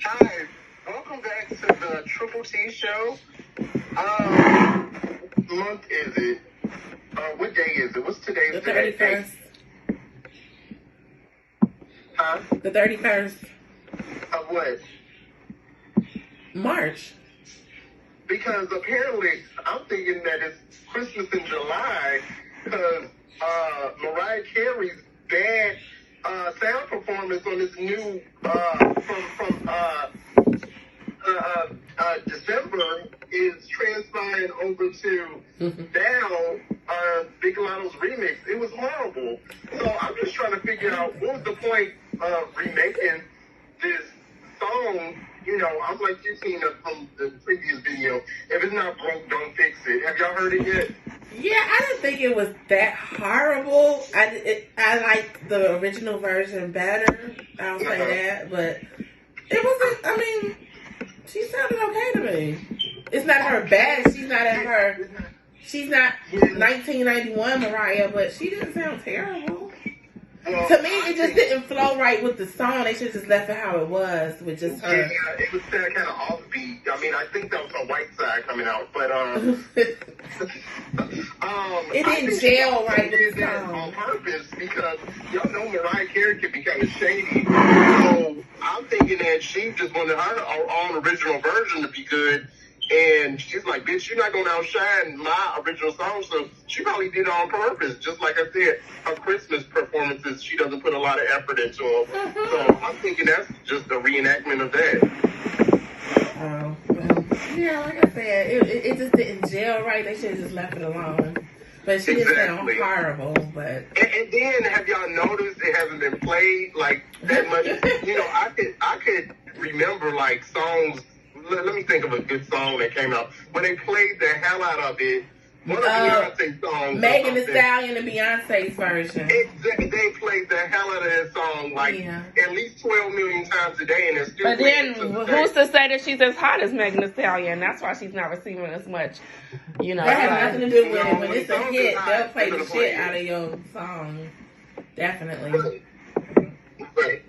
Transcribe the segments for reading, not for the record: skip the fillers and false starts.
Hi, welcome back to the Triple T Show. What month is it? What day is it? What's today's The 31st. Huh? The 31st. Of what? March. Because apparently I'm thinking that it's Christmas in July because Mariah Carey's bad sound performance on this new from December is transpiring over to now Big Lotto's remix. It was horrible. So I'm just trying to figure out what was the point of remaking this song. You know, I'm like you've seen it from the previous video. If it's not broke, don't fix it. Have y'all heard it yet? Yeah, I didn't think it was that horrible. I like the original version better. I'll say that, but it wasn't. I mean, she sounded okay to me. It's not her best. She's not at her. She's not 1991 Mariah, but she didn't sound terrible. Well, To me, it just didn't flow right with the song. They should have just left it how it was with just her. Yeah, it was kind of offbeat. I mean, I think that was her white side coming out, but It didn't gel right with the that song. on purpose because y'all know Mariah Carey can be kind of shady. So I'm thinking that she just wanted her own original version to be good. And she's like, bitch, you're not going to outshine my original song. So she probably did it on purpose. Just like I said, her Christmas performances, she doesn't put a lot of effort into them. So I'm thinking that's just a reenactment of that. Oh, well, yeah, like I said, it just didn't gel right. They should have just left it alone. But she didn't sound horrible, but... And then, have y'all noticed it hasn't been played, like, that much? You know, I could remember, like, songs... Let me think of a good song that came out. When they played the hell out of it, one of Beyonce's songs... Megan Thee Stallion and Beyonce's version. They played the hell out of that song, like, at least 12 million times a day, and it's still... But then, who's to say that she's as hot as Megan Thee Stallion? That's why she's not receiving as much, you know. That has nothing to do with it. When it's a hit, they'll play the shit out of your song. Definitely. Right.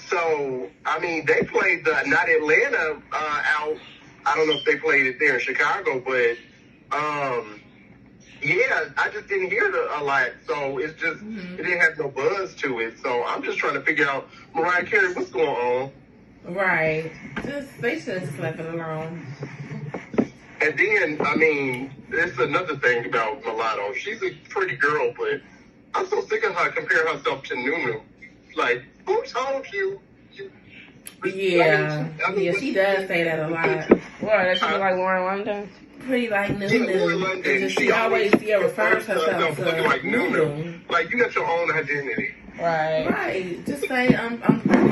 So, I mean, they played the Not Atlanta out. I don't know if they played it there in Chicago, but, yeah, I just didn't hear it a lot. So, it's just, it didn't have no buzz to it. So, I'm just trying to figure out, Mariah Carey, what's going on? Right. They should have just left it alone. And then, I mean, there's another thing about Mulatto. She's a pretty girl, but I'm so sick of her comparing herself to Nunu. Like, who told you? Yeah, she does say that a lot. What, that she look like Lauren London? Pretty like Nunu. Lauren London. She always refers herself to looking like Nunu. Like, you got your own identity. Right. Right. Just say, I'm pretty.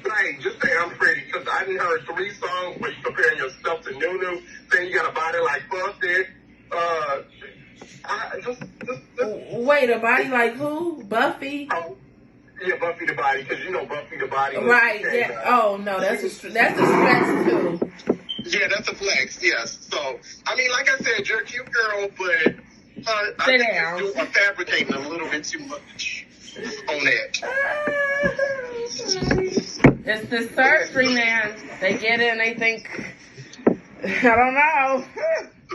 Right, just say I'm pretty. Because I done heard 3 songs where you comparing yourself to Nunu, saying you got a body like Buffett. Wait, a body like who? Buffy? Yeah, Buffy the Body, because you know Buffy the Body. Right, yeah. Oh, no, that's a stretch too. Yeah, that's a flex, yes. So, I mean, like I said, you're a cute girl, but I think you're fabricating a little bit too much on that. It's the surgery, man. They get it and they think, I don't know.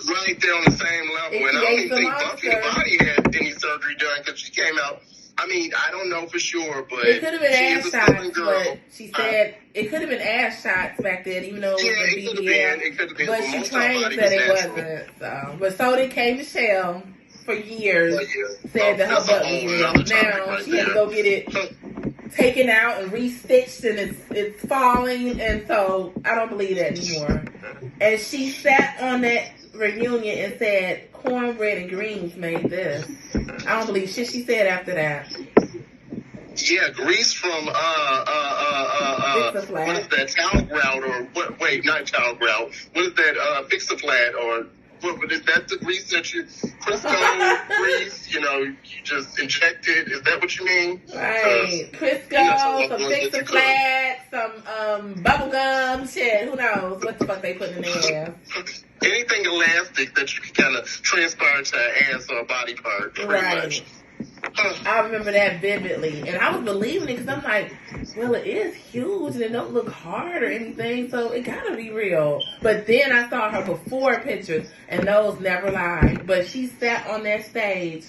Right there on the same level. And I don't even think Buffy the Body had any surgery done because she came out. I mean, I don't know for sure, but it could have been ass shots. But she said it could have been ass shots back then, even though it was BBL. But she claims that it wasn't. So. But so did K. Michelle for years. Said that her butt was real. Now she had to go get it taken out and restitched, and it's falling. And so I don't believe that anymore. And she sat on that reunion and said cornbread and greens made this. I don't believe shit she said after that. Yeah, grease from what is that, towel grout or what? Wait, not towel grout. What is that? Fix-a-flat or what? Is that the grease that you Crisco grease? You know, you just injected. Is that what you mean? Right, Crisco, some Fix-a-flat, some bubble gum, shit. Who knows what the fuck they put in there? Anything elastic that you can kind of transpire to an ass or a body part, pretty much. I remember that vividly. And I was believing it because I'm like, well, it is huge and it don't look hard or anything, so it gotta be real. But then I saw her before pictures, and those never lied. But she sat on that stage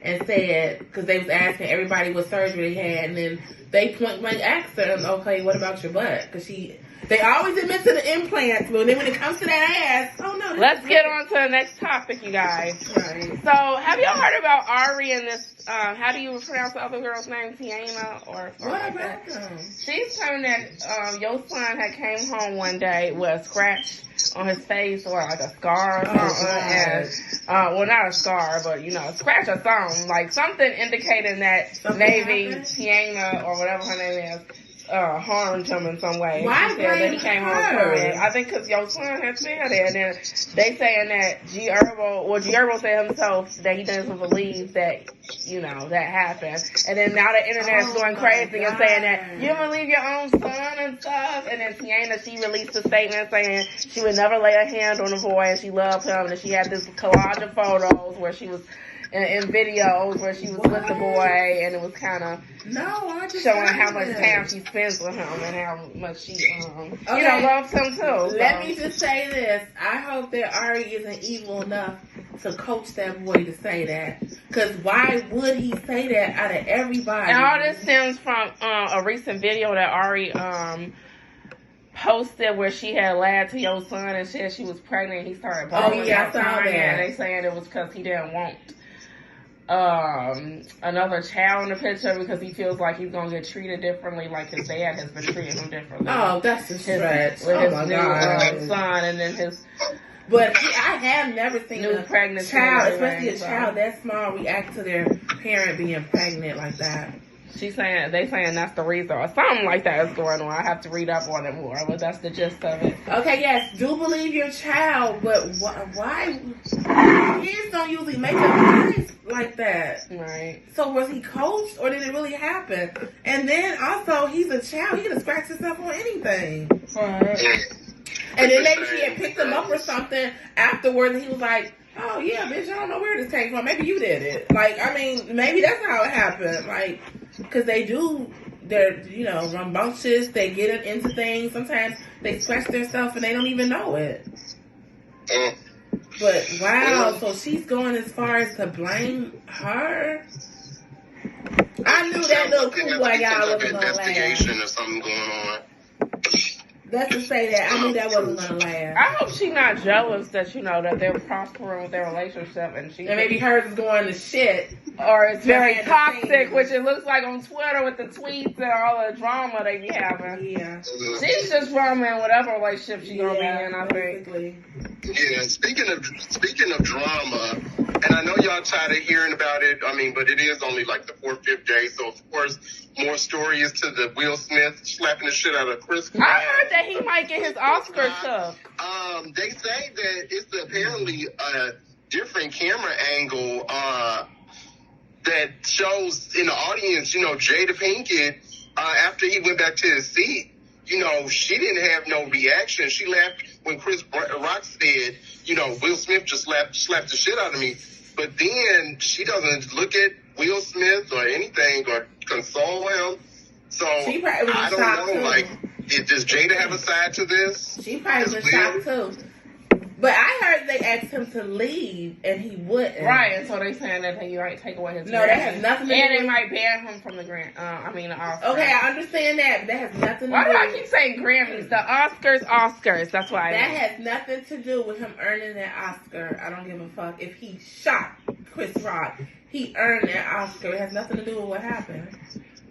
and said, because they was asking everybody what surgery they had, and then they point blank asked her, okay, what about your butt? Because they always admit to the implants, but then when it comes to that ass, oh no. Let's get on to the next topic, you guys. Right. So, have y'all heard about Ari and this, how do you pronounce the other girl's name? Tiana or what about them? She's telling that your son had came home one day with a scratch on his face or like a scar or something. Well, not a scar, but a scratch or something. Like something indicating that maybe Tiana or whatever her name is harmed him in some way. Why she said that he came home from it. I think because your son had said it, and then they saying that G Herbo said himself that he doesn't believe that that happened, and then now the internet is going crazy and saying that you don't believe your own son and stuff, and then Tiana, she released a statement saying she would never lay a hand on a boy and she loved him, and she had this collage of photos where she was in videos where she was with the boy, and it was kind of showing how much time she spends with him and how much she, loves him too. Let me just say this. I hope that Ari isn't evil enough to coach that boy to say that. Because why would he say that out of everybody? And all this stems from a recent video that Ari posted where she had lied to your son and said she was pregnant, and he started bawling. Oh yeah, I saw that. And they saying it was because he didn't want another child in the picture because he feels like he's gonna get treated differently, like his dad has been treating him differently. Oh, that's a stretch. With his new son, and then his. But I have never seen new pregnant child, especially a child that small, react to their parent being pregnant like that. They saying that's the reason, or something like that is going on. I have to read up on it more, but that's the gist of it. Okay, yes, do believe your child, but why? Kids don't usually make up minds like that. Right. So was he coached, or did it really happen? And then also, he's a child. He could have scratched himself on anything. Right. And then maybe she had picked him up or something afterwards, and he was like, oh yeah, bitch, I don't know where this came from. Maybe you did it. Like, I mean, maybe that's how it happened. Like, because they're, rambunctious. They get into things. Sometimes they scratch themselves and they don't even know it. But, wow, so she's going as far as to blame her? I knew that little cool white guy wasn't going to last. Investigation or something going on. Let's just say that. I knew that wasn't going to last. I hope she's not jealous that, that they're prospering with their relationship and maybe hers is going to shit. Or it's very toxic, which it looks like on Twitter with the tweets and all the drama they be having. Yeah. She's just drama in whatever relationship she's going to be in, I think. Yeah, speaking of drama, and I know y'all tired of hearing about it, but it is only like the 4th, 5th day, so of course, more story is to the Will Smith slapping the shit out of Chris. I heard that he might get his Oscar took. They say that it's apparently a different camera angle, that shows in the audience, Jada Pinkett, after he went back to his seat, she didn't have no reaction. She laughed when Chris Rock said, Will Smith just slapped the shit out of me. But then she doesn't look at Will Smith or anything or console him. So I don't know, like, does Jada have a side to this? She probably was shocked too. But I heard they asked him to leave, and he wouldn't. Right, and so they saying that he might take away his No, that has nothing to do with... And they might ban him from the the Oscars. Okay, I understand that, but that has nothing to do... Why do I keep saying Grammys? The Oscars, that's why That has nothing to do with him earning that Oscar. I don't give a fuck. If he shot Chris Rock, he earned that Oscar. It has nothing to do with what happened.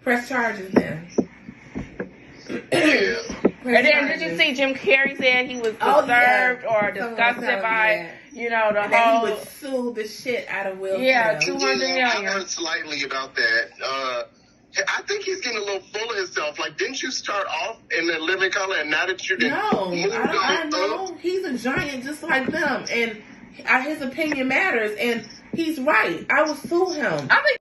Press charges then. And then did you see Jim Carrey said he was disturbed or disgusted by, the whole... he would sue the shit out of Will Smith. Yeah, $200 million. I heard slightly about that. I think he's getting a little full of himself. Like, didn't you start off in the living color and now that you didn't I know. He's a giant just like them. And his opinion matters. And he's right. I will sue him. I think